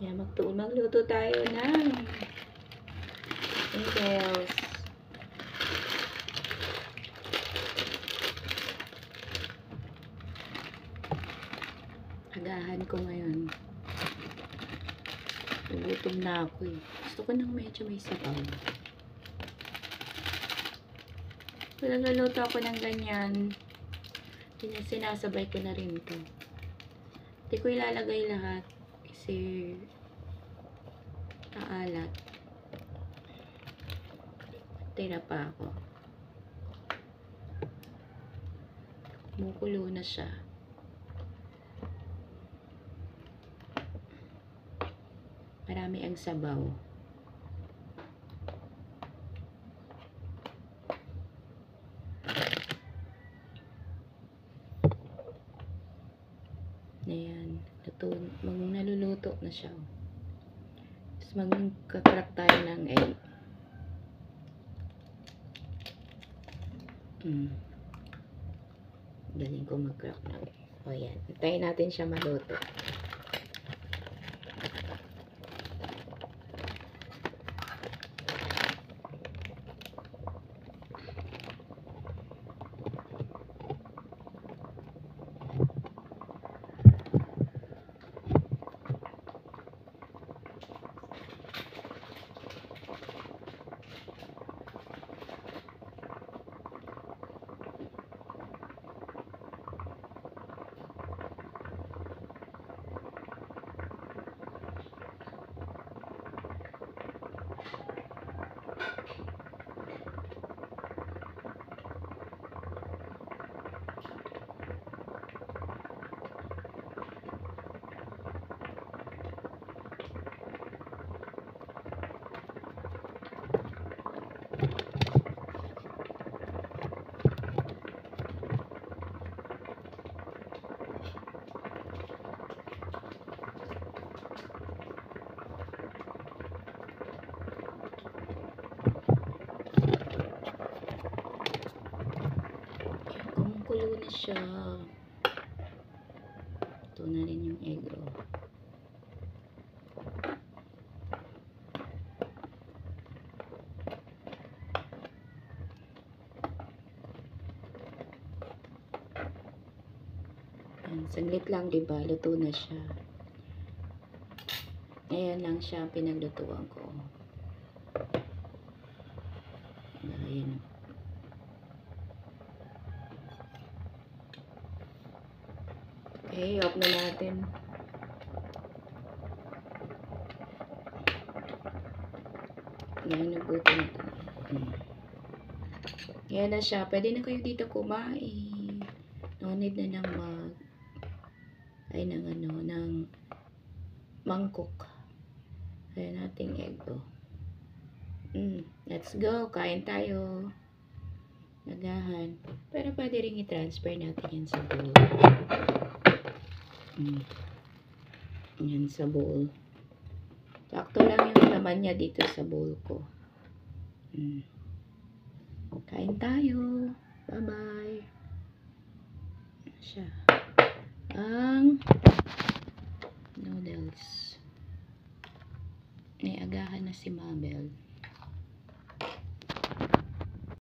Yan, magluto tayo ng noodles. Agahan ko ngayon. Gutom na ako eh. Gusto ko nang medyo may sabaw. Naluluto ako ng ganyan. Sinasabay ko na rin to. Hindi ko ilalagay lahat kasi maalat. Tira pa ako. Kumukulo na siya. Marami ang sabaw. Ayan. Naluluto na siya. Tapos magkakrak tayo ng egg. Galing ko mag-crack ng egg. O yan. Hintayin natin siya maluto. Kumukulo na siya. Ito na rin yung egg roll. Saglit lang, diba? Luto na siya. Ayan lang siya pinaglutuan ko. Ayan. Okay, off na natin. Ayan, nagluto na ito. Ayan na siya. Pwede na kayo dito kumain. No need na ng ng mangkok. Ayan nating egg. Let's go. Kain tayo. Nagahan. Pero pwede rin i-transfer natin yan sa bowl. Yan sa bowl. Sakto lang yung laman niya dito sa bowl ko. Kain tayo. Bye-bye. Siya. Ang noodles. May agahan na si Mabel.